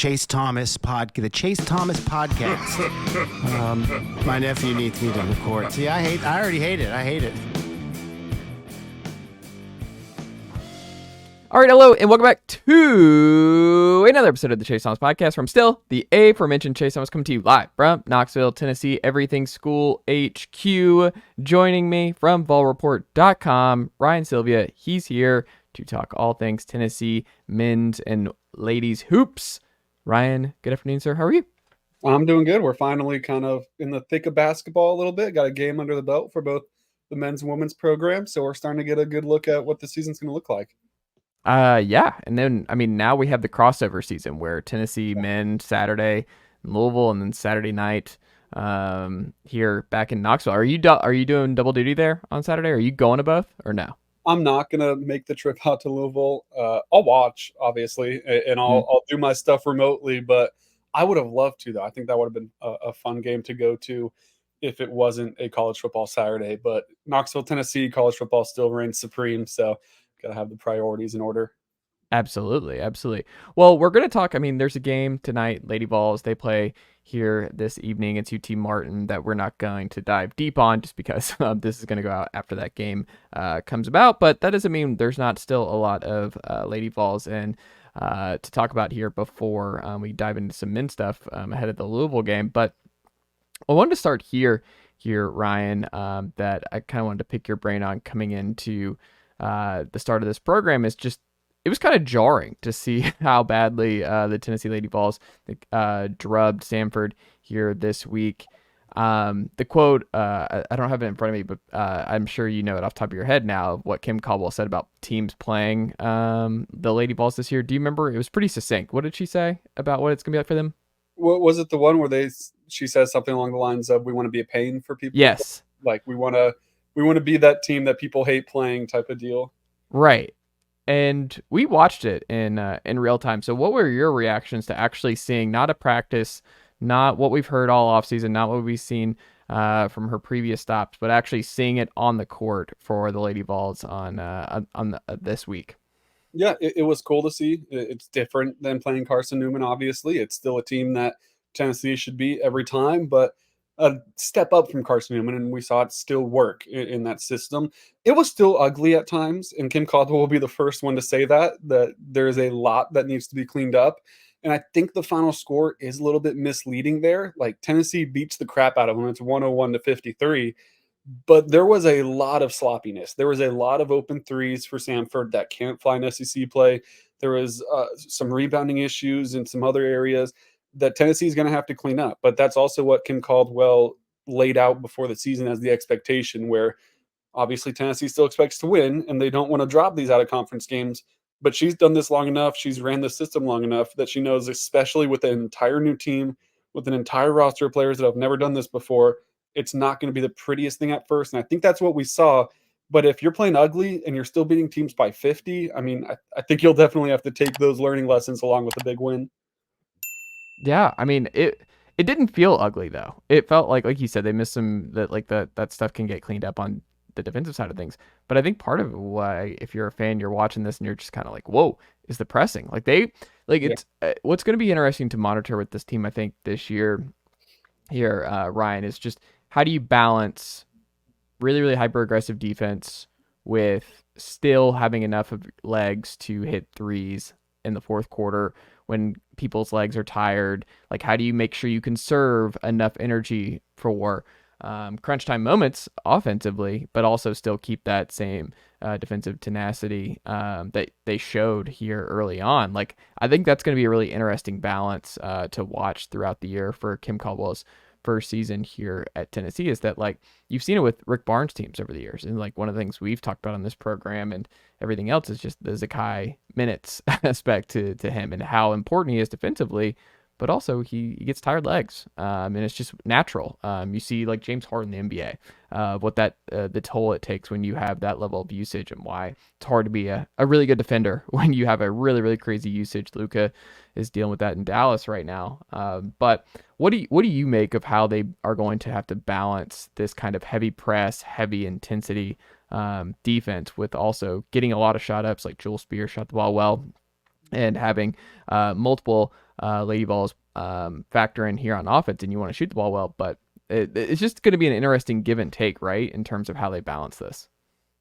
Chase Thomas podcast. My nephew needs me to record. See, I already hate it. I hate it. All right, hello, and welcome back to another episode of the Chase Thomas podcast from still the aforementioned Chase Thomas, coming to you live from Knoxville, Tennessee, Everything School HQ. Joining me from volreport.com, Ryan Sylvia. He's here to talk all things Tennessee men's and ladies hoops. Ryan, good afternoon, sir. How are you? I'm doing good. We're finally kind of in the thick of basketball a little bit. Got a game under the belt for both the men's and women's program, so we're starting to get a good look at what the season's going to look like. Yeah, and then now we have the crossover season where Tennessee men Saturday in Louisville, and then Saturday night here back in Knoxville. Are you doing double duty there on Saturday? Are you going to both or no? I'm not gonna make the trip out to Louisville. I'll watch, obviously, and I'll do my stuff remotely. But I would have loved to, though. I think that would have been a fun game to go to if it wasn't a college football Saturday. But Knoxville, Tennessee, college football still reigns supreme. So got to have the priorities in order. Absolutely. Well, we're going to talk. There's a game tonight, Lady Vols. They play here this evening. It's UT Martin that we're not going to dive deep on just because this is going to go out after that game comes about. But that doesn't mean there's not still a lot of Lady Vols and to talk about here before we dive into some men's stuff ahead of the Louisville game. But I wanted to start here, Ryan, that I kind of wanted to pick your brain on coming into the start of this program is just, it was kind of jarring to see how badly the Tennessee Lady Vols drubbed Samford here this week. The quote, I don't have it in front of me, but I'm sure you know it off the top of your head now, what Kim Caldwell said about teams playing the Lady Vols this year. Do you remember? It was pretty succinct. What did she say about what it's going to be like for them? What was it, the one where she says something along the lines of, we want to be a pain for people? Yes. Like we want to be that team that people hate playing type of deal. Right. And we watched it in real time. So what were your reactions to actually seeing, not a practice, not what we've heard all offseason, not what we've seen from her previous stops, but actually seeing it on the court for the Lady Vols on this week? Yeah, it was cool to see. It's different than playing Carson Newman, obviously. It's still a team that Tennessee should beat every time, but a step up from Carson Newman, and we saw it still work in that system. It was still ugly at times, and Kim Caldwell will be the first one to say that there's a lot that needs to be cleaned up. And I think the final score is a little bit misleading there. Like, Tennessee beats the crap out of them. It's 101-53, but there was a lot of sloppiness. There was a lot of open threes for Samford that can't fly in SEC play. There was some rebounding issues in some other areas that Tennessee is going to have to clean up. But that's also what Kim Caldwell laid out before the season as the expectation, where obviously Tennessee still expects to win and they don't want to drop these out of conference games. But she's done this long enough. She's ran the system long enough that she knows, especially with an entire new team, with an entire roster of players that have never done this before, it's not going to be the prettiest thing at first. And I think that's what we saw. But if you're playing ugly and you're still beating teams by 50, I think you'll definitely have to take those learning lessons along with a big win. Yeah, it didn't feel ugly though. It felt like you said, they missed some that stuff can get cleaned up on the defensive side of things. But I think part of why, if you're a fan, you're watching this and you're just kind of like, whoa, is the pressing. It's what's going to be interesting to monitor with this team, I think, this year here, Ryan, is just how do you balance really, really hyper aggressive defense with still having enough of legs to hit threes in the fourth quarter when people's legs are tired. Like, how do you make sure you conserve enough energy for crunch time moments offensively, but also still keep that same defensive tenacity that they showed here early on? Like, I think that's going to be a really interesting balance to watch throughout the year for Kim Caldwell's first season here at Tennessee, is that, like, you've seen it with Rick Barnes teams over the years. And like, one of the things we've talked about on this program and everything else is just the Zakai minutes aspect to him and how important he is defensively, but also he gets tired legs. And it's just natural. You see like James Harden in the NBA, what the toll it takes when you have that level of usage, and why it's hard to be a really good defender when you have a really, really crazy usage. Luka is dealing with that in Dallas right now. But what do you make of how they are going to have to balance this kind of heavy press, heavy intensity defense with also getting a lot of shot ups? Like Joel Spear shot the ball well and having multiple Lady Vols factor in here on offense, and you want to shoot the ball well, but it's just going to be an interesting give and take, right, in terms of how they balance this.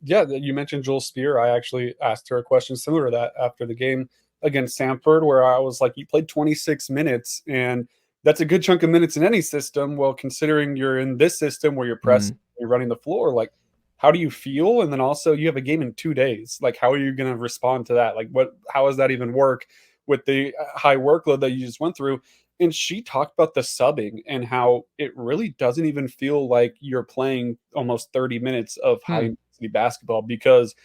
Yeah, you mentioned Joel Spear. I actually asked her a question similar to that after the game against Samford, where I was like, you played 26 minutes, and that's a good chunk of minutes in any system. Well, considering you're in this system where you're pressing, you're running the floor, like, how do you feel? And then also, you have a game in 2 days. Like, how are you going to respond to that? Like, how does that even work with the high workload that you just went through? And she talked about the subbing and how it really doesn't even feel like you're playing almost 30 minutes of high intensity basketball, because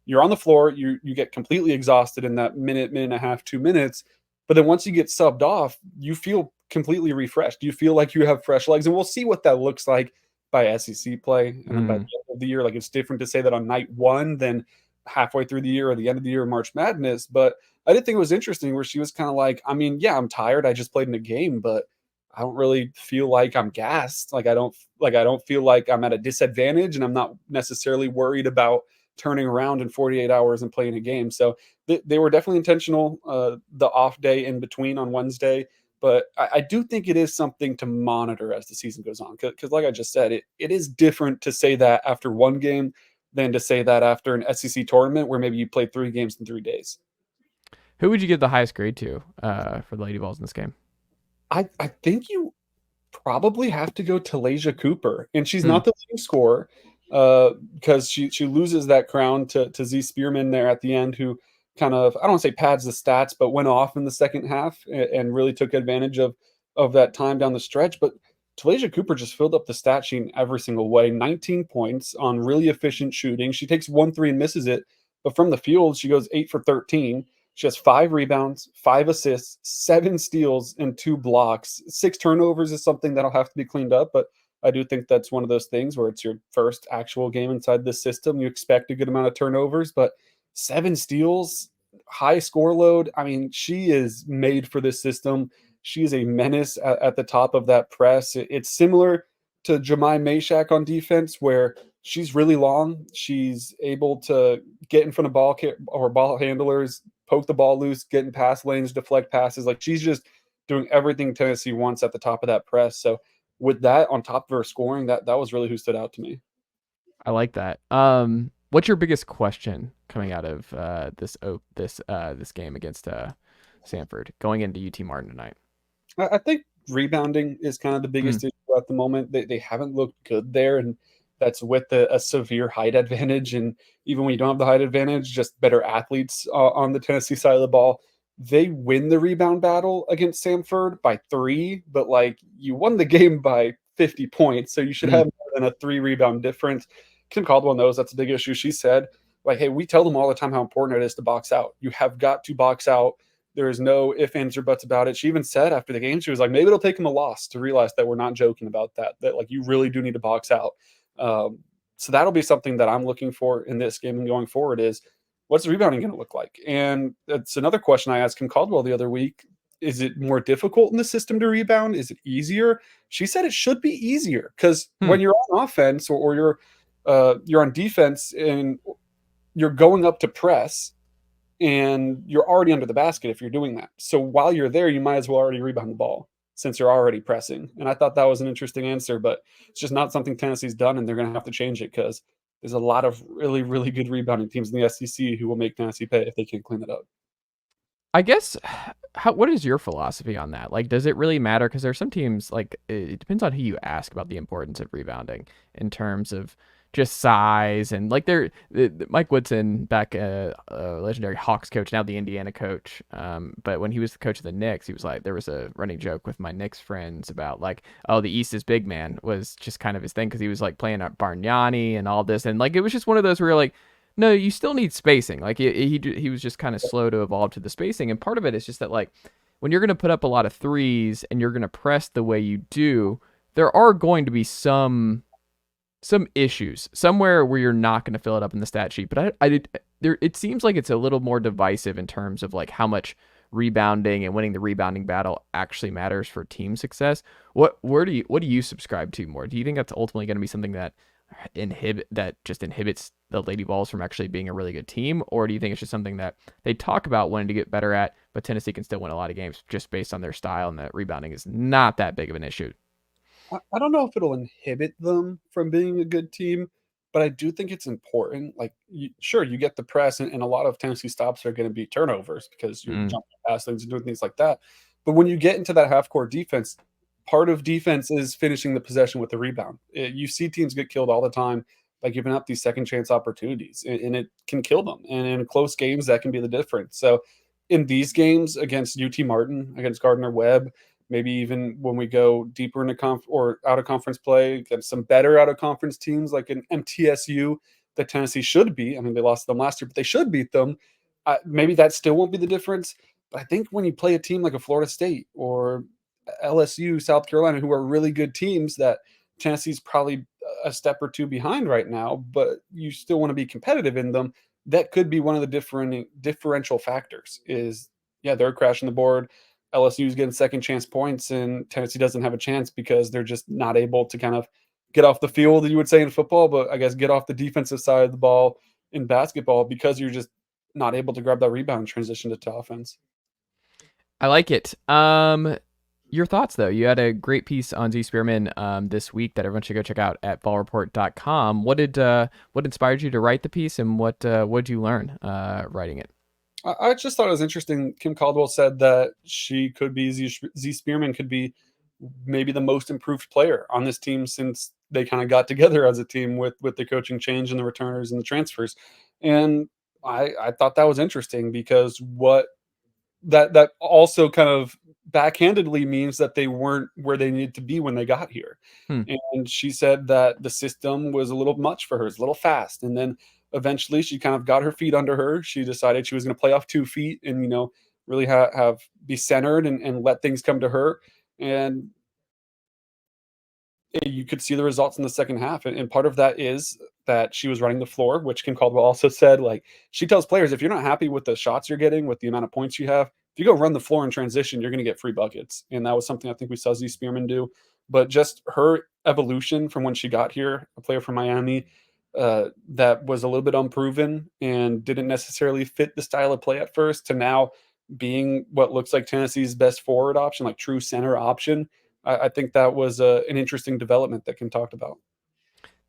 you're on the floor, you get completely exhausted in that minute and a half, 2 minutes. But then once you get subbed off, you feel completely refreshed. You feel like you have fresh legs. And we'll see what that looks like by SEC play. And then by the end of the year, like, it's different to say that on night one than halfway through the year or the end of the year, March Madness. But I did think it was interesting where she was kind of like, I mean, yeah, I'm tired. I just played in a game, but I don't really feel like I'm gassed. Like, I don't feel like I'm at a disadvantage, and I'm not necessarily worried about turning around in 48 hours and playing a game. So they were definitely intentional. The off day in between on Wednesday, but I do think it is something to monitor as the season goes on. Because like I just said, it is different to say that after one game than to say that after an SEC tournament where maybe you played 3 games in 3 days. Who would you give the highest grade to for the Lady Vols in this game? I think you probably have to go to Talaysia Cooper, and she's not the leading scorer because she loses that crown to Z Spearman there at the end, who kind of, I don't want to say pads the stats, but went off in the second half and really took advantage of that time down the stretch. But Talaysia Cooper just filled up the stat sheet in every single way. 19 points on really efficient shooting. She takes 1-3 and misses it, but from the field, she goes 8 for 13. She has 5 rebounds, 5 assists, 7 steals, and 2 blocks. 6 turnovers is something that'll have to be cleaned up, but I do think that's one of those things where it's your first actual game inside this system. You expect a good amount of turnovers, but 7 steals, high score load. I mean, she is made for this system. She is a menace at the top of that press. It's similar to Jemai Mashak on defense, where she's really long. She's able to get in front of ball handlers, poke the ball loose, get in pass lanes, deflect passes. Like, she's just doing everything Tennessee wants at the top of that press. So with that on top of her scoring, that was really who stood out to me. I like that. What's your biggest question coming out of this game against Samford going into UT Martin tonight? I think rebounding is kind of the biggest issue at the moment. They haven't looked good there, and that's with a severe height advantage. And even when you don't have the height advantage, just better athletes on the Tennessee side of the ball. They win the rebound battle against Samford by 3, but like, you won the game by 50 points, so you should have more than a 3 rebound difference. Kim Caldwell knows that's a big issue. She said, like, hey, we tell them all the time how important it is to box out. You have got to box out. There is no ifs, ands, or buts about it. She even said after the game, she was like, maybe it'll take them a loss to realize that we're not joking about that like, you really do need to box out. So that'll be something that I'm looking for in this game and going forward is, what's the rebounding going to look like? And that's another question I asked Kim Caldwell the other week. Is it more difficult in the system to rebound? Is it easier? She said it should be easier because when you're on offense or you're on defense and you're going up to press, and you're already under the basket if you're doing that. So while you're there, you might as well already rebound the ball since you're already pressing. And I thought that was an interesting answer, but it's just not something Tennessee's done, and they're going to have to change it because there's a lot of really, really good rebounding teams in the SEC who will make Tennessee pay if they can't clean it up. I guess, what is your philosophy on that? Like, does it really matter? Because there are some teams, like, it depends on who you ask about the importance of rebounding in terms of just size. And like, Mike Woodson, back a legendary Hawks coach, now the Indiana coach. But when he was the coach of the Knicks, he was like, there was a running joke with my Knicks friends about like, oh, the East is big man was just kind of his thing, because he was like playing at Bargnani and all this. And like, it was just one of those where you're like, no, you still need spacing. Like, he was just kind of slow to evolve to the spacing. And part of it is just that, like, when you're going to put up a lot of threes and you're going to press the way you do, there are going to be some issues somewhere where you're not going to fill it up in the stat sheet. But it seems like it's a little more divisive in terms of like how much rebounding and winning the rebounding battle actually matters for team success. What do you subscribe to more? Do you think that's ultimately going to be something that inhibits the Lady Vols from actually being a really good team, or do you think it's just something that they talk about wanting to get better at, but Tennessee can still win a lot of games just based on their style, and that rebounding is not that big of an issue? I don't know if it'll inhibit them from being a good team, but I do think it's important. Like, sure, you get the press, and a lot of Tennessee stops are going to be turnovers because you're Mm. jumping past things and doing things like that. But when you get into that half court defense, part of defense is finishing the possession with the rebound. You see teams get killed all the time by giving up these second chance opportunities, and it can kill them. And in close games, that can be the difference. So, in these games against UT Martin, against Gardner-Webb, maybe even when we go deeper into or out of conference play against some better out of conference teams like an MTSU that Tennessee should beat. I mean, they lost them last year, but they should beat them. Maybe that still won't be the difference. But I think when you play a team like a Florida State or LSU, South Carolina, who are really good teams that Tennessee's probably a step or two behind right now, but you still want to be competitive in them, that could be one of the differential factors is, yeah, they're crashing the board. LSU's getting second chance points, and Tennessee doesn't have a chance because they're just not able to kind of get off the field, you would say in football, but I guess get off the defensive side of the ball in basketball because you're just not able to grab that rebound and transition to offense. I like it. Your thoughts, though. You had a great piece on Z Spearman this week that everyone should go check out at ballreport.com. What inspired you to write the piece, and what did you learn writing it? I just thought it was interesting. Kim Caldwell said that she could be Z Spearman could be maybe the most improved player on this team since they kind of got together as a team with the coaching change and the returners and the transfers. And I thought that was interesting because what that also kind of backhandedly means that they weren't where they needed to be when they got here. Hmm. And she said that the system was a little much for her, it's a little fast. And then eventually she kind of got her feet under her. She decided she was going to play off 2 feet and, really have be centered and let things come to her. And you could see the results in the second half. And part of that is that she was running the floor, which Kim Caldwell also said, like, she tells players, if you're not happy with the shots you're getting, with the amount of points you have, if you go run the floor in transition, you're going to get free buckets. And that was something I think we saw Z Spearman do. But just her evolution from when she got here, a player from Miami, that was a little bit unproven and didn't necessarily fit the style of play at first, to now being what looks like Tennessee's best forward option, like true center option. I think that was an interesting development that Kim talked about.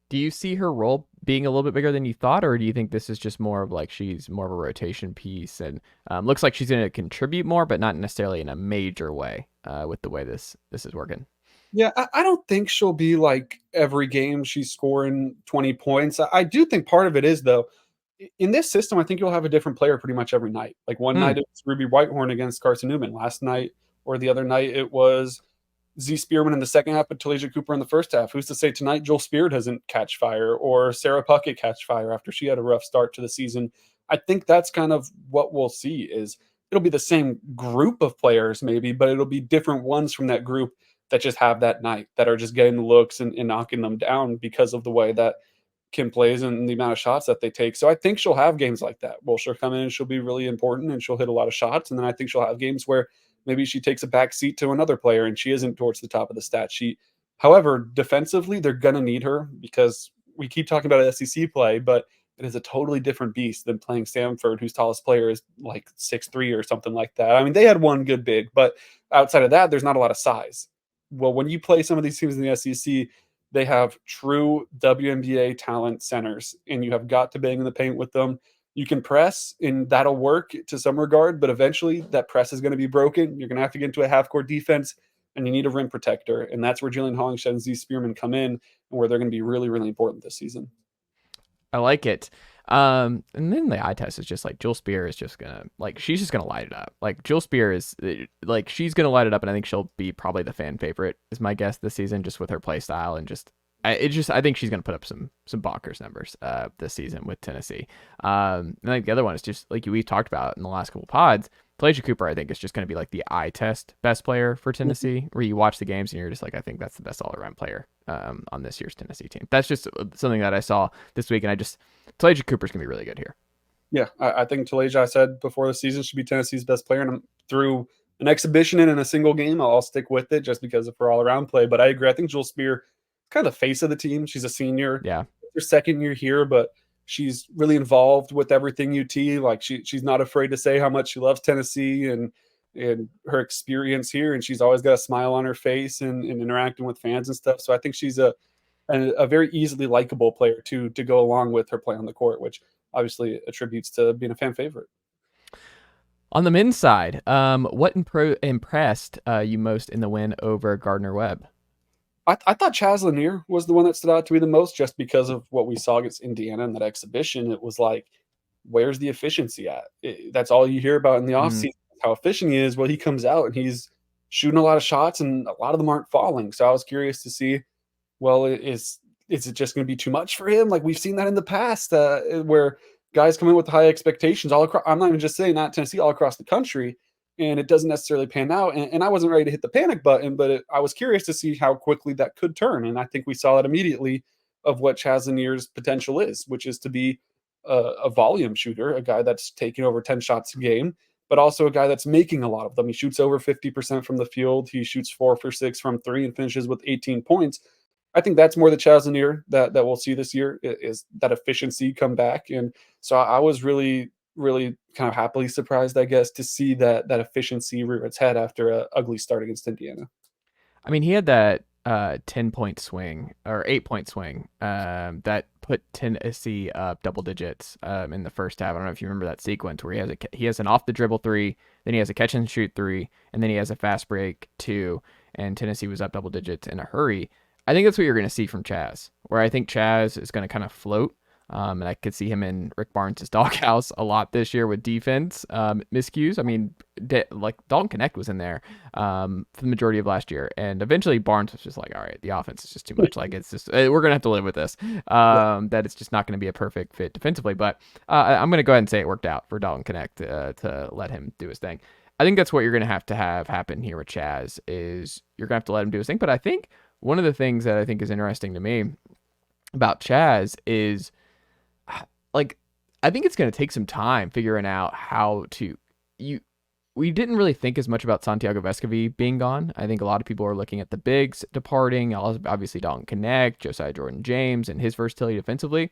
Do you see her role being a little bit bigger than you thought, or do you think this is just more of like she's more of a rotation piece and looks like she's going to contribute more, but not necessarily in a major way with the way this is working? Yeah, I don't think she'll be like every game she's scoring 20 points. I do think part of it is, though, in this system, I think you'll have a different player pretty much every night. Like one night it was Ruby Whitehorn against Carson Newman. Last night or the other night it was Z Spearman in the second half, but Talaysia Cooper in the first half. Who's to say tonight Joel Spear doesn't catch fire or Sarah Puckett catch fire after she had a rough start to the season? I think that's kind of what we'll see. Is it'll be the same group of players maybe, but it'll be different ones from that group that just have that night, that are just getting the looks and knocking them down because of the way that Kim plays and the amount of shots that they take. So I think she'll have games like that. Well, she'll come in and she'll be really important and she'll hit a lot of shots. And then I think she'll have games where maybe she takes a back seat to another player and she isn't towards the top of the stat sheet. However, defensively, they're going to need her because we keep talking about SEC play, but it is a totally different beast than playing Stanford, whose tallest player is like 6'3" or something like that. I mean, they had one good big, but outside of that, there's not a lot of size. Well, when you play some of these teams in the SEC, they have true WNBA talent centers, and you have got to bang in the paint with them. You can press, and that'll work to some regard, but eventually that press is going to be broken. You're going to have to get into a half-court defense, and you need a rim protector, and that's where Jillian Hollingshead and Z Spearman come in, and where they're going to be really, really important this season. I like it. And then the eye test is just like Jill Spear is just gonna, like, she's just gonna light it up. Like Jill Spear is like, she's gonna light it up, and I think she'll be probably the fan favorite is my guess this season, just with her play style and I think she's gonna put up some bonkers numbers this season with Tennessee. And I think the other one is just like we talked about in the last couple pods. Talaysia Cooper, I think, is just going to be like the eye test best player for Tennessee, where you watch the games and you're just like, I think that's the best all-around player on this year's Tennessee team. That's just something that I saw this week, and Talaysia Cooper's going to be really good here. Yeah, I think Talaysia, I said before the season, should be Tennessee's best player, and through an exhibition and in a single game, I'll stick with it just because of her all-around play. But I agree. I think Jill Spear, kind of the face of the team. She's a senior. Yeah. Her second year here, but she's really involved with everything UT. Like she's not afraid to say how much she loves Tennessee and her experience here. And she's always got a smile on her face and interacting with fans and stuff. So I think she's a very easily likable player to go along with her play on the court, which obviously attributes to being a fan favorite. On the men's side, what impressed you most in the win over Gardner-Webb? I thought Chaz Lanier was the one that stood out to me the most, just because of what we saw against Indiana in that exhibition. It was like, where's the efficiency at? That's all you hear about in the offseason, how efficient he is. Well, he comes out and he's shooting a lot of shots, and a lot of them aren't falling. So I was curious to see, well, is it just going to be too much for him? Like we've seen that in the past, where guys come in with high expectations all across. I'm not even just saying that, Tennessee, all across the country, and it doesn't necessarily pan out. And I wasn't ready to hit the panic button, but I was curious to see how quickly that could turn. And I think we saw it immediately of what Chaz Lanier's potential is, which is to be a volume shooter, a guy that's taking over 10 shots a game, but also a guy that's making a lot of them. He shoots over 50% from the field. He shoots 4 for 6 from 3 and finishes with 18 points. I think that's more the Chaz Lanier that we'll see this year, is that efficiency come back. And so I was really kind of happily surprised, I guess, to see that efficiency rear its head after an ugly start against Indiana. I mean, he had that 10-point swing or 8-point swing that put Tennessee up double digits in the first half. I don't know if you remember that sequence where he has an off the dribble 3, then he has a catch and shoot 3, and then he has a fast break 2, and Tennessee was up double digits in a hurry. I think that's what you're going to see from Chaz, where I think Chaz is going to kind of float. And I could see him in Rick Barnes' doghouse a lot this year with defense miscues. I mean, like Dalton Connect was in there for the majority of last year, and eventually Barnes was just like, all right, the offense is just too much. Like it's just we're gonna have to live with this. That it's just not going to be a perfect fit defensively. But I'm going to go ahead and say it worked out for Dalton Connect to let him do his thing. I think that's what you're going to have happen here with Chaz, is you're going to have to let him do his thing. But I think one of the things that I think is interesting to me about Chaz is, like, I think it's going to take some time figuring out how to we didn't really think as much about Santiago Vescovi being gone. I think a lot of people are looking at the bigs departing, obviously Dalton Connect, Josiah Jordan-James, and his versatility defensively.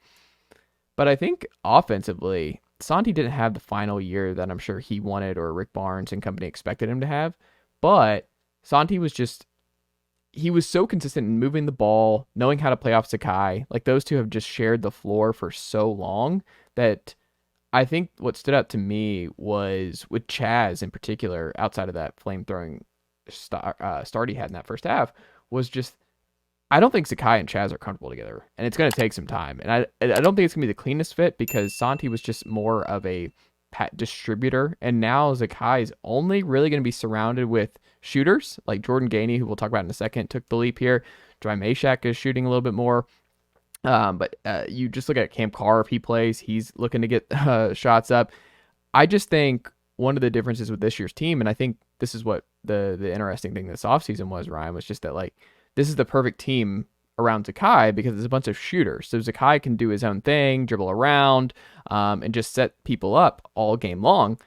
But I think offensively, Santi didn't have the final year that I'm sure he wanted or Rick Barnes and company expected him to have. But Santi was he was so consistent in moving the ball, knowing how to play off Sakai. Like, those two have just shared the floor for so long that I think what stood out to me was with Chaz in particular, outside of that flame-throwing start he had in that first half, was just, I don't think Sakai and Chaz are comfortable together, and it's going to take some time. And I don't think it's going to be the cleanest fit, because Santi was just more of a distributor, and now Sakai is only really going to be surrounded with shooters like Jordan Gainey, who we'll talk about in a second, took the leap here. Dry Meshack is shooting a little bit more. But you just look at Cam Carr, if he plays, he's looking to get shots up. I just think one of the differences with this year's team, and I think this is what the interesting thing this offseason was, Ryan, was just that, like, this is the perfect team around Zakai because it's a bunch of shooters. So Zakai can do his own thing, dribble around, and just set people up all game long.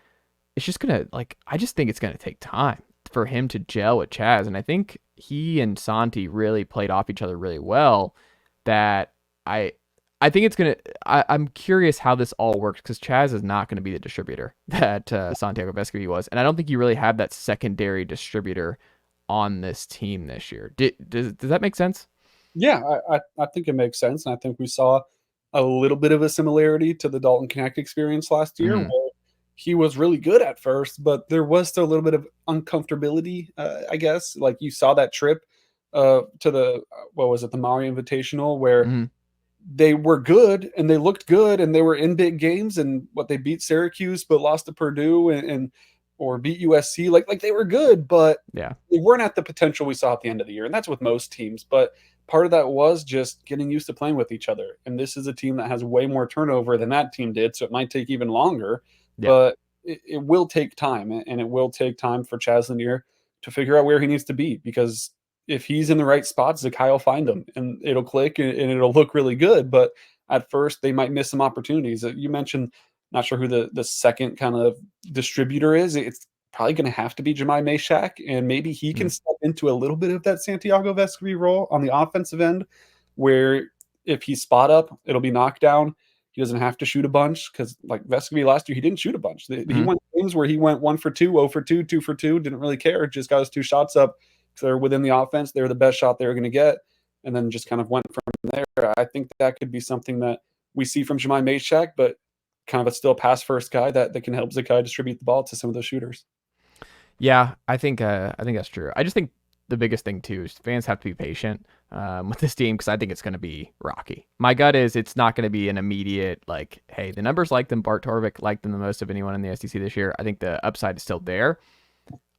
It's just going to, I just think it's going to take time for him to gel with Chaz. And I think he and Santi really played off each other really well, that I think it's going to, I'm curious how this all works, because Chaz is not going to be the distributor that Santiago Vescovi was. And I don't think you really have that secondary distributor on this team this year. Does that make sense? Yeah, I think it makes sense. And I think we saw a little bit of a similarity to the Dalton Connect experience last year, where he was really good at first, but there was still a little bit of uncomfortability, I guess. Like, you saw that trip to the, the Maui Invitational, where they were good and they looked good and they were in big games, and they beat Syracuse but lost to Purdue or beat USC. Like they were good, but they weren't at the potential we saw at the end of the year. And that's with most teams. But part of that was just getting used to playing with each other. And this is a team that has way more turnover than that team did, so it might take even longer. Yeah. But it will take time, and it will take time for Chaz Lanier to figure out where he needs to be, because if he's in the right spots, Zakai will find him, and it'll click and it'll look really good. But at first, they might miss some opportunities. You mentioned, not sure who the second kind of distributor is. It's probably going to have to be Jemai Meshack, and maybe he can step into a little bit of that Santiago Vescovi role on the offensive end, where if he's spot up, it'll be knockdown. He doesn't have to shoot a bunch because, like Vescovy last year, he didn't shoot a bunch. He Mhm. went games where he went 1 for 2, 0 for 2, 2 for 2, didn't really care. Just got his 2 shots up because they're within the offense. They were the best shot they were going to get, and then just kind of went from there. I think that could be something that we see from Jemai Mashack, but kind of a still pass first guy that can help Zakai distribute the ball to some of those shooters. Yeah, I think that's true. I just think the biggest thing too is fans have to be patient with this team because I think it's going to be rocky. My gut is it's not going to be an immediate like, hey, the numbers like them. Bart Torvik liked them the most of anyone in the SEC this year. I think the upside is still there.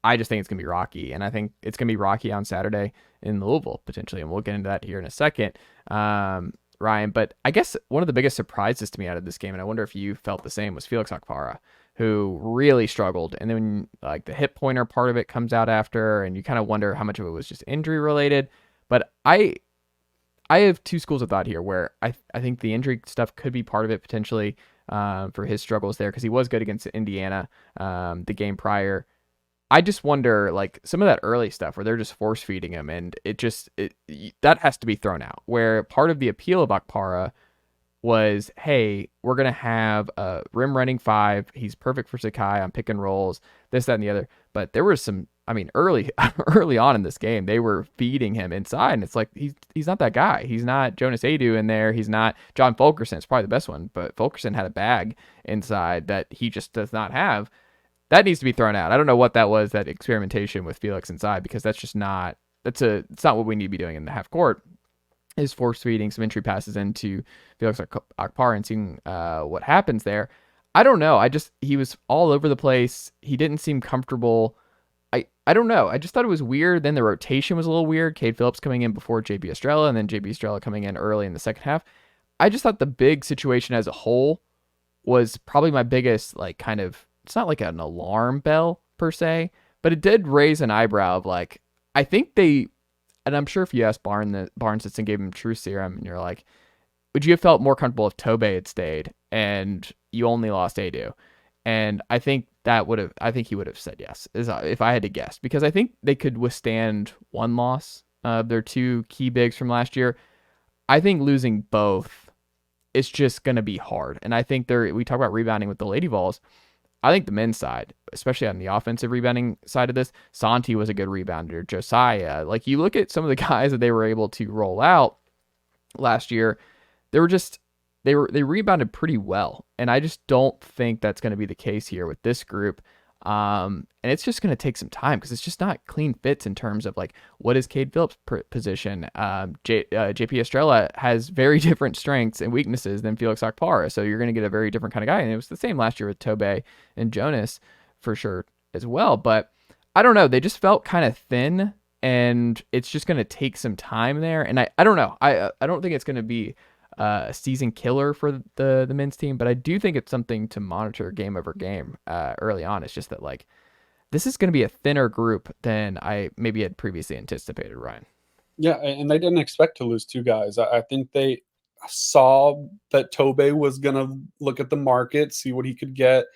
I just think it's going to be rocky, and I think it's going to be rocky on Saturday in Louisville potentially, and we'll get into that here in a second, Ryan. But I guess one of the biggest surprises to me out of this game, and I wonder if you felt the same, was Felix Okpara, who really struggled. And then like the hip pointer part of it comes out after, and you kind of wonder how much of it was just injury related. But I have two schools of thought here where I think the injury stuff could be part of it potentially for his struggles there because he was good against Indiana the game prior. I just wonder, like, some of that early stuff where they're just force feeding him, and that has to be thrown out. Where part of the appeal of Okpara was, hey, we're going to have a rim running 5. He's perfect for Sakai on pick and rolls, this, that, and the other. But there was some, I mean, early on in this game, they were feeding him inside. And it's like, he's not that guy. He's not Jonas Adu in there. He's not John Fulkerson. It's probably the best one. But Fulkerson had a bag inside that he just does not have. That needs to be thrown out. I don't know what that was, that experimentation with Felix inside, because that's just not, it's not what we need to be doing in the half court. Is force feeding some entry passes into Felix Okpara and seeing what happens there. I don't know. He was all over the place. He didn't seem comfortable. I don't know. I just thought it was weird. Then the rotation was a little weird. Cade Phillips coming in before JP Estrella, and then JP Estrella coming in early in the second half. I just thought the big situation as a whole was probably my biggest, like, kind of, it's not like an alarm bell per se, but it did raise an eyebrow of like, I think they, and I'm sure if you asked Barnes and gave him truth serum, and you're like, would you have felt more comfortable if Tobe had stayed and you only lost Adu? And I think he would have said yes, if I had to guess, because I think they could withstand one loss of their 2 key bigs from last year. I think losing both is just going to be hard. And I think we talk about rebounding with the Lady Vols. I think the men's side, especially on the offensive rebounding side of this, Santi was a good rebounder. Josiah, like, you look at some of the guys that they were able to roll out last year, they rebounded pretty well. And I just don't think that's going to be the case here with this group. And it's just going to take some time because it's just not clean fits in terms of, like, what is Cade Phillips' position. JP Estrella has very different strengths and weaknesses than Felix Okpara, so you're going to get a very different kind of guy. And it was the same last year with Tobe and Jonas for sure as well. But I don't know. They just felt kind of thin, and it's just going to take some time there. And I don't know. I don't think it's going to be a season killer for the men's team, but I do think it's something to monitor game over game early on. It's just that, like, this is going to be a thinner group than I maybe had previously anticipated, Ryan. Yeah, and they didn't expect to lose 2 guys. I think they saw that Tobe was going to look at the market, see what he could get,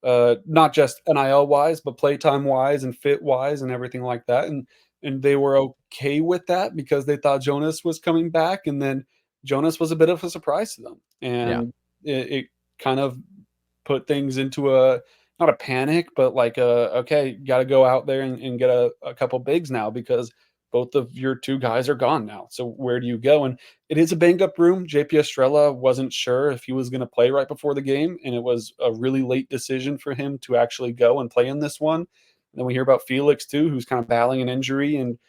not just NIL wise, but playtime wise and fit wise and everything like that. And they were okay with that because they thought Jonas was coming back, and then Jonas was a bit of a surprise to them. And it kind of put things into not a panic, but like okay, got to go out there and get a couple bigs now because both of your 2 guys are gone now. So where do you go? And it is a banged up room. JP Estrella wasn't sure if he was going to play right before the game, and it was a really late decision for him to actually go and play in this one. And then we hear about Felix too, who's kind of battling an injury, and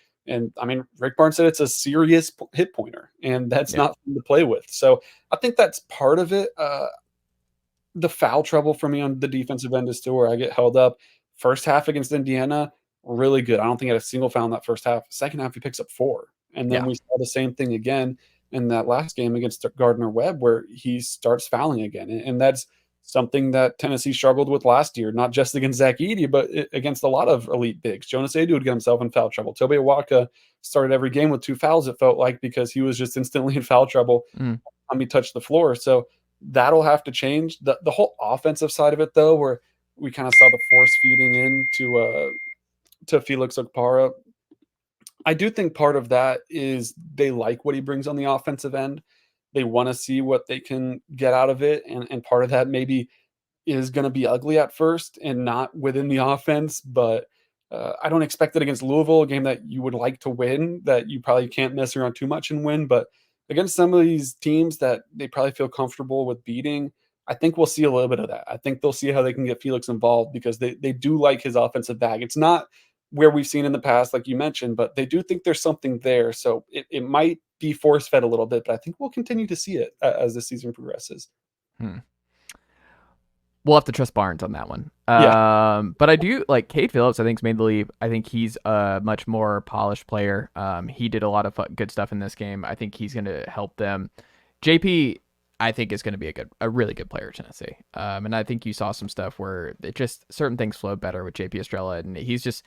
I mean, Rick Barnes said it's a serious hit pointer, and that's not fun to play with. So I think that's part of it. The foul trouble for me on the defensive end is still where I get held up. First half against Indiana, really good. I don't think he had a single foul in that first half. Second half, he picks up 4. And then we saw the same thing again in that last game against Gardner-Webb, where he starts fouling again. And that's something that Tennessee struggled with last year, not just against Zach Edey, but against a lot of elite bigs. Jonas Adu would get himself in foul trouble. Tobe Awaka started every game with 2 fouls, it felt like, because he was just instantly in foul trouble when he touched the floor. So that'll have to change. The whole offensive side of it, though, where we kind of saw the force feeding in to Felix Okpara, I do think part of that is they like what he brings on the offensive end. They want to see what they can get out of it. And part of that maybe is going to be ugly at first and not within the offense. But I don't expect it against Louisville, a game that you would like to win, that you probably can't mess around too much and win. But against some of these teams that they probably feel comfortable with beating, I think we'll see a little bit of that. I think they'll see how they can get Felix involved because they do like his offensive bag. It's not where we've seen in the past, like you mentioned, but they do think there's something there. So it might be force fed a little bit, but I think we'll continue to see it as the season progresses. We'll have to trust Barnes on that one. Yeah. But I do like Cade Phillips. I think's made the leap. I think he's a much more polished player. He did a lot of good stuff in this game. I think he's going to help them. JP, I think is going to be a really good player at Tennessee. And I think you saw some stuff where it just certain things flowed better with JP Estrella, and he's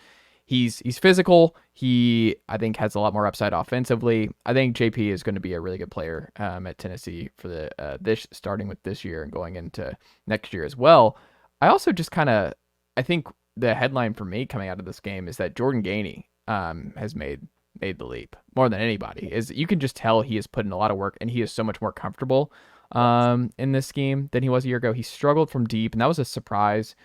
physical. He, I think, has a lot more upside offensively. I think JP is going to be a really good player at Tennessee for the starting with this year and going into next year as well. I also just I think the headline for me coming out of this game is that Jordan Gainey has made the leap more than anybody. Is you can just tell he has put in a lot of work and he is so much more comfortable in this scheme than he was a year ago. He struggled from deep, and that was a surprise,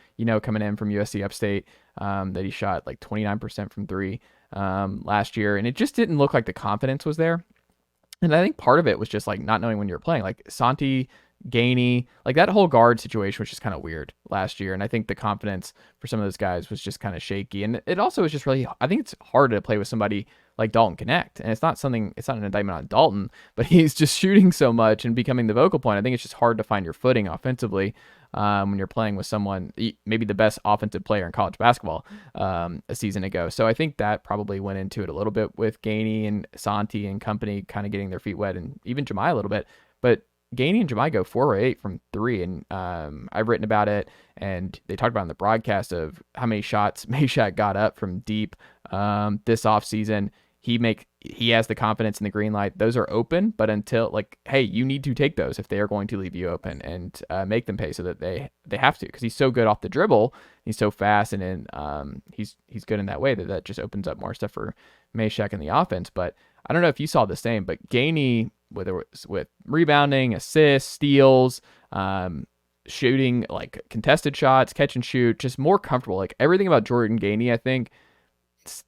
coming in from USC Upstate, that he shot like 29% from three last year, and it just didn't look like the confidence was there. And I think part of it was just like not knowing when you were playing. Like Santi, Gainey, like that whole guard situation was just kind of weird last year, and I think the confidence for some of those guys was just kind of shaky. And it also was just really, I think it's hard to play with somebody like Dalton Connect, and it's not an indictment on Dalton, but he's just shooting so much and becoming the vocal point. I think it's just hard to find your footing offensively when you're playing with someone, maybe the best offensive player in college basketball a season ago. So I think that probably went into it a little bit with Gainey and Santi and company kind of getting their feet wet, and even Jemai a little bit. But Gainey and Jemai go 4 or 8 from 3, and I've written about it, and they talked about in the broadcast of how many shots Meshack got up from deep this offseason. He has the confidence in the green light. Those are open, but until hey, you need to take those if they are going to leave you open and make them pay so that they have to, because he's so good off the dribble. He's so fast, and then he's good in that way that just opens up more stuff for Meshack in the offense. But I don't know if you saw the same, but Gainey, whether it's with rebounding, assists, steals, shooting, like contested shots, catch and shoot, just more comfortable. Like everything about Jordan Gainey, I think,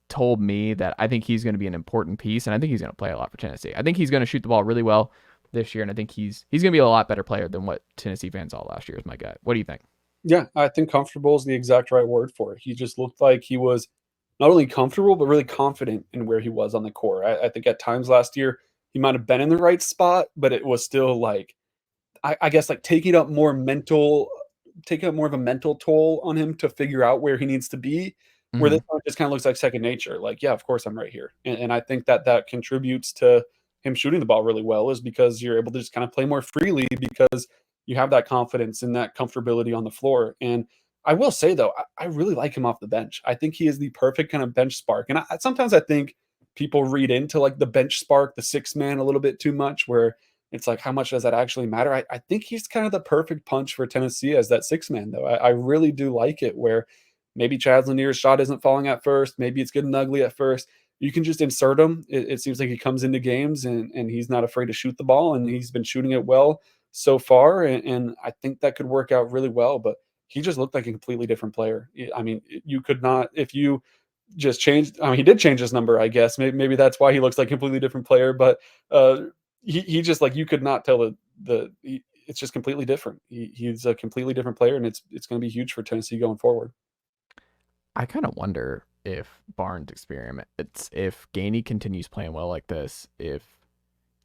told me that I think he's going to be an important piece, and I think he's going to play a lot for Tennessee. I think he's going to shoot the ball really well this year, and I think he's going to be a lot better player than what Tennessee fans saw last year is my gut. What do you think? Yeah, I think comfortable is the exact right word for it. He just looked like he was not only comfortable, but really confident in where he was on the court. I think at times last year, he might have been in the right spot, but it was still like, I guess, like taking up more of a mental toll on him to figure out where he needs to be. Where this one just kind of looks like second nature. Like, yeah, of course I'm right here. And I think that contributes to him shooting the ball really well, is because you're able to just kind of play more freely because you have that confidence and that comfortability on the floor. And I will say, though, I really like him off the bench. I think he is the perfect kind of bench spark. And sometimes I think people read into like the bench spark, the six man, a little bit too much, where it's like, how much does that actually matter? I think he's kind of the perfect punch for Tennessee as that six man, though. I really do like it, where maybe Chaz Lanier's shot isn't falling at first. Maybe it's getting ugly at first. You can just insert him. It seems like he comes into games and he's not afraid to shoot the ball, and he's been shooting it well so far. And I think that could work out really well. But he just looked like a completely different player. I mean, you could not, if you just changed, I mean, he did change his number, I guess. Maybe that's why he looks like a completely different player. But he just, like, you could not tell it's just completely different. He's a completely different player, and it's going to be huge for Tennessee going forward. I kind of wonder if Barnes experiments, if Gainey continues playing well like this, if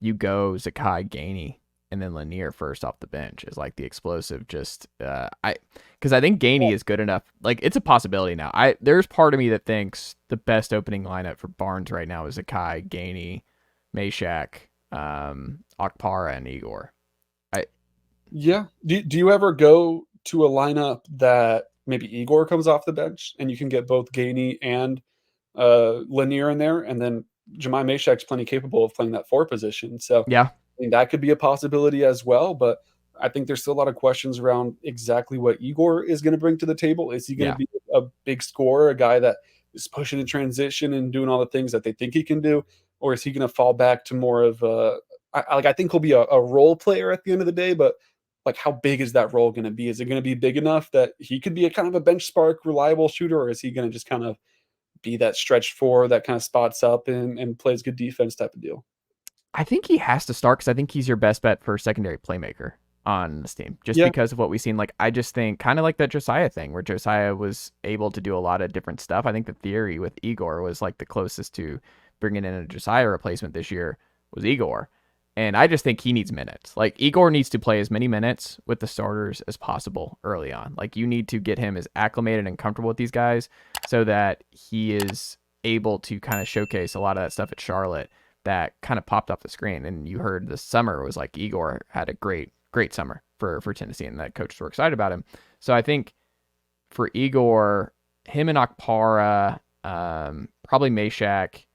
you go Zakai, Gainey, and then Lanier first off the bench is like the explosive. Because I think Gainey is good enough. Like, it's a possibility now. There's part of me that thinks the best opening lineup for Barnes right now is Zakai, Gainey, Meshack, Okpara, and Igor. Yeah. Do you ever go to a lineup that maybe Igor comes off the bench and you can get both Gainey and Lanier in there, and then Jemai Meshack's plenty capable of playing that 4 position. So yeah, I mean, that could be a possibility as well. But I think there's still a lot of questions around exactly what Igor is going to bring to the table. Is he going to be a big scorer, a guy that is pushing in transition and doing all the things that they think he can do? Or is he going to fall back to more of I think he'll be a role player at the end of the day, but like how big is that role going to be? Is it going to be big enough that he could be a kind of a bench spark, reliable shooter, or is he going to just kind of be that stretched four that kind of spots up and plays good defense type of deal? I think he has to start because I think he's your best bet for secondary playmaker on this team, just Yeah. because of what we've seen. Like, I just think kind of like that Josiah thing where Josiah was able to do a lot of different stuff. I think the theory with Igor was like the closest to bringing in a Josiah replacement this year was Igor. And I just think he needs minutes. Like, Igor needs to play as many minutes with the starters as possible early on. Like, you need to get him as acclimated and comfortable with these guys so that he is able to kind of showcase a lot of that stuff at Charlotte that kind of popped off the screen. And you heard this summer was like Igor had a great summer for Tennessee, and that coaches were excited about him. So I think for Igor, him and Okpara, probably Meshack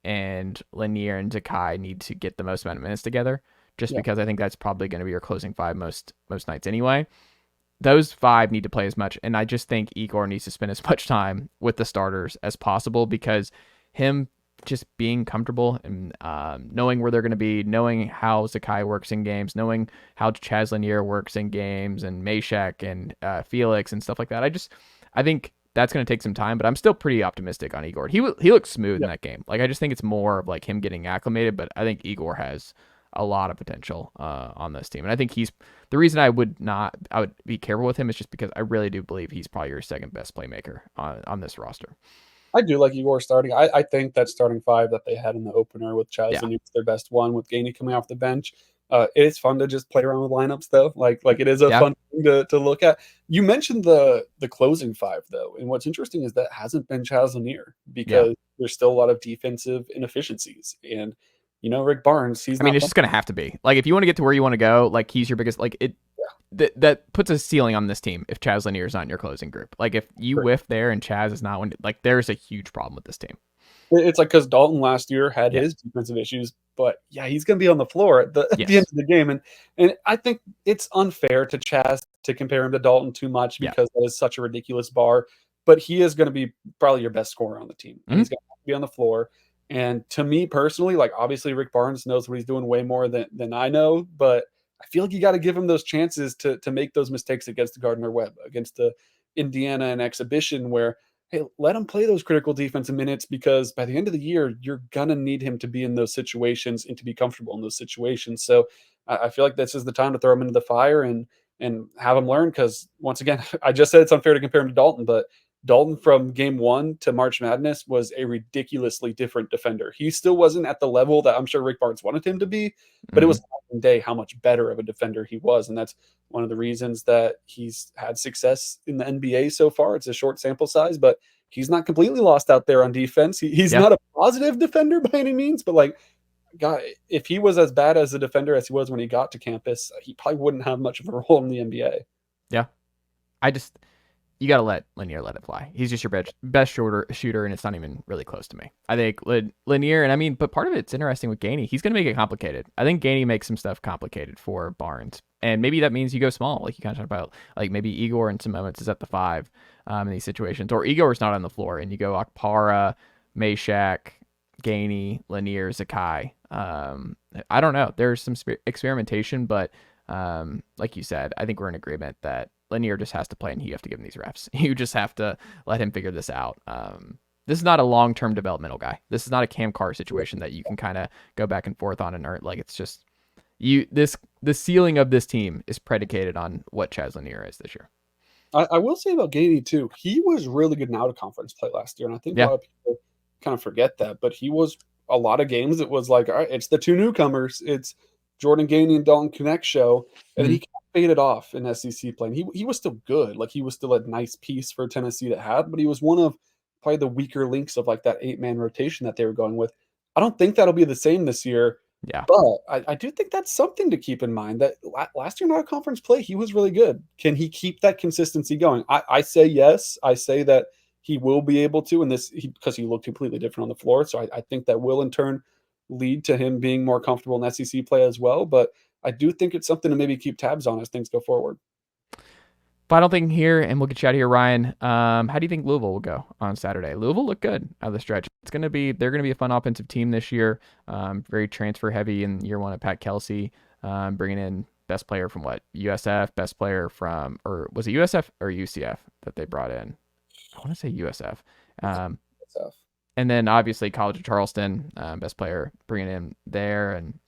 and Lanier and Zakai need to get the most amount of minutes together, just because I think that's probably going to be your closing five most nights anyway. Those five need to play as much, and I just think Igor needs to spend as much time with the starters as possible, because him just being comfortable and knowing where they're going to be, knowing how Zakai works in games, knowing how Chaz Lanier works in games, and Meshack and Felix and stuff like that. I think that's going to take some time, but I'm still pretty optimistic on Igor. He looks smooth in that game. Like, I just think it's more of like him getting acclimated, but I think Igor has a lot of potential on this team. And I think he's the reason I would be careful with him is just because I really do believe he's probably your second best playmaker on this roster. I do like Igor starting. I think that starting five that they had in the opener with Chaz Lanier was their best one, with Gainey coming off the bench. It is fun to just play around with lineups, though. Like it is a fun thing to look at. You mentioned the closing five, though, and what's interesting is that hasn't been Chaz Lanier, because there's still a lot of defensive inefficiencies. And Rick Barnes, it's just going to have to be. Like, if you want to get to where you want to go, like, he's your biggest, like, it. That puts a ceiling on this team if Chaz Lanier is not in your closing group. Like, if you whiff there and Chaz is not, there's a huge problem with this team. It's like, because Dalton last year had his defensive issues, but he's going to be on the floor at the end of the game. And I think it's unfair to Chaz to compare him to Dalton too much, because that is such a ridiculous bar. But he is going to be probably your best scorer on the team. Mm-hmm. He's going to be on the floor. And to me personally, like, obviously Rick Barnes knows what he's doing way more than I know, but I feel like you got to give him those chances to make those mistakes against the Gardner-Webb, against the Indiana and exhibition, where, hey, let him play those critical defensive minutes, because by the end of the year, you're going to need him to be in those situations and to be comfortable in those situations. So I feel like this is the time to throw him into the fire and have him learn, because once again, I just said it's unfair to compare him to Dalton, but Dalton from game 1 to March Madness was a ridiculously different defender. He still wasn't at the level that I'm sure Rick Barnes wanted him to be, but it was night and day how much better of a defender he was. And that's one of the reasons that he's had success in the NBA so far. It's a short sample size, but he's not completely lost out there on defense. He's not a positive defender by any means, but like, God, if he was as bad as a defender as he was when he got to campus, he probably wouldn't have much of a role in the NBA. Yeah. You got to let Lanier let it fly. He's just your best shooter, and it's not even really close to me. I think Lanier, and but part of it's interesting with Gainey. He's going to make it complicated. I think Gainey makes some stuff complicated for Barnes, and maybe that means you go small, like you kind of talked about. Like, maybe Igor in some moments is at the 5 in these situations, or Igor's not on the floor, and you go Okpara, Meshack, Gainey, Lanier, Zakai. I don't know. There's some experimentation, but like you said, I think we're in agreement that Lanier just has to play, and you have to give him these reps. You just have to let him figure this out. This is not a long-term developmental guy. This is not a Cam Carr situation that you can kind of go back and forth on and earn. Like, it's just the ceiling of this team is predicated on what Chaz Lanier is this year. I will say about Gainey too. He was really good in out-of-conference play last year, and I think a lot of people kind of forget that. But he was a lot of games. It was like, all right, it's the two newcomers. It's Jordan Gainey and Dalton Connect show, and then he faded off in SEC play. And he was still good. Like, he was still a nice piece for Tennessee to have, but he was one of probably the weaker links of like that 8-man rotation that they were going with. I don't think that'll be the same this year. Yeah. But I do think that's something to keep in mind, that last year in our conference play, he was really good. Can he keep that consistency going? I say yes. I say that he will be able to, and because he looked completely different on the floor. So I think that will in turn lead to him being more comfortable in SEC play as well. But I do think it's something to maybe keep tabs on as things go forward. Final thing here, and we'll get you out of here, Ryan. How do you think Louisville will go on Saturday? Louisville looked good out of the stretch. They're going to be a fun offensive team this year. Very transfer heavy in year one of Pat Kelsey, bringing in best player from USF, best player from, or was it USF or UCF that they brought in? I want to say USF. And then obviously College of Charleston, best player bringing in there, and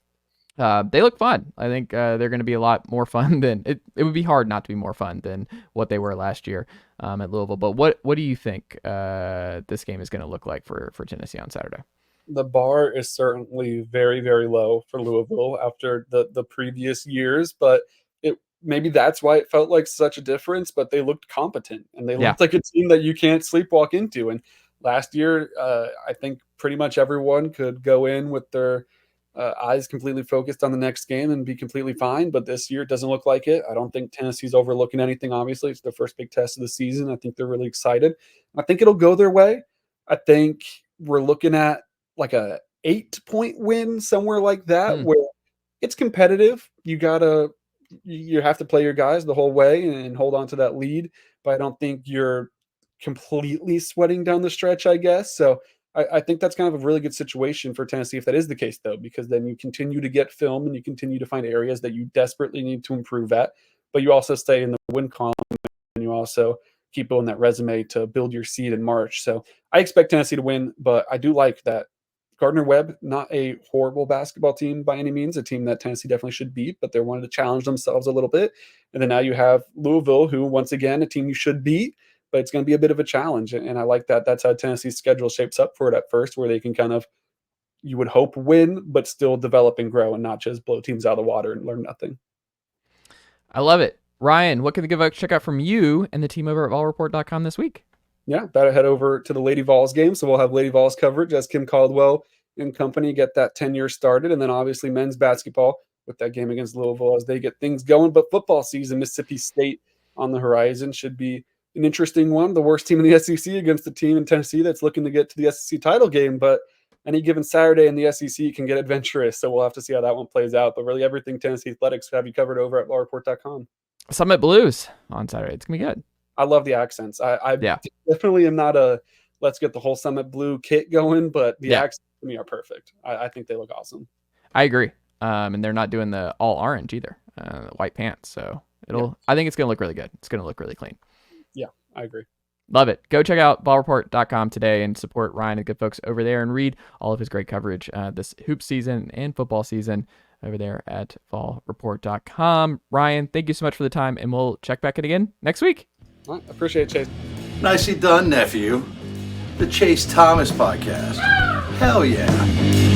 they look fun. I think they're going to be a lot more fun than it would be hard not to be more fun than what they were last year at Louisville. But what do you think this game is going to look like for Tennessee on Saturday? The bar is certainly very, very low for Louisville after the previous years, but maybe that's why it felt like such a difference. But they looked competent, and they looked like a team that you can't sleepwalk into. And last year, I think pretty much everyone could go in with their eyes completely focused on the next game and be completely fine. But this year it doesn't look like it. I don't think Tennessee's overlooking anything. Obviously, it's their first big test of the season. I think they're really excited. I think it'll go their way. I think we're looking at like a 8-point win, somewhere like that, where it's competitive. You have to play your guys the whole way and hold on to that lead. But I don't think you're completely sweating down the stretch, I guess. So I think that's kind of a really good situation for Tennessee if that is the case, though, because then you continue to get film and you continue to find areas that you desperately need to improve at, but you also stay in the win column and you also keep building that resume to build your seed in March. So I expect Tennessee to win, but I do like that Gardner-Webb, not a horrible basketball team by any means, a team that Tennessee definitely should beat, but they're wanting to challenge themselves a little bit. And then now you have Louisville, who, once again, a team you should beat, but it's going to be a bit of a challenge. And I like that. That's how Tennessee's schedule shapes up for it at first, where they can kind of, you would hope, win, but still develop and grow and not just blow teams out of the water and learn nothing. I love it. Ryan, what can they check out from you and the team over at volreport.com this week? Yeah, better head over to the Lady Vols game. So we'll have Lady Vols coverage as Kim Caldwell and company get that tenure started. And then obviously men's basketball with that game against Louisville as they get things going. But football season, Mississippi State on the horizon, should be an interesting one. The worst team in the SEC against the team in Tennessee that's looking to get to the SEC title game. But any given Saturday in the SEC can get adventurous. So we'll have to see how that one plays out. But really everything Tennessee Athletics have you covered over at volreport.com. Summit Blues on Saturday. It's going to be good. I love the accents. I definitely am not a let's get the whole Summit Blue kit going, but the accents to me are perfect. I think they look awesome. I agree. And they're not doing the all orange either, white pants. So I think it's going to look really good. It's going to look really clean. Yeah, I agree. Love it. Go check out volreport.com today and support Ryan and good folks over there and read all of his great coverage this hoop season and football season over there at volreport.com. Ryan, thank you so much for the time, and we'll check back in again next week. All right, appreciate it, Chase. Nicely done, nephew. The Chase Thomas Podcast. Hell yeah.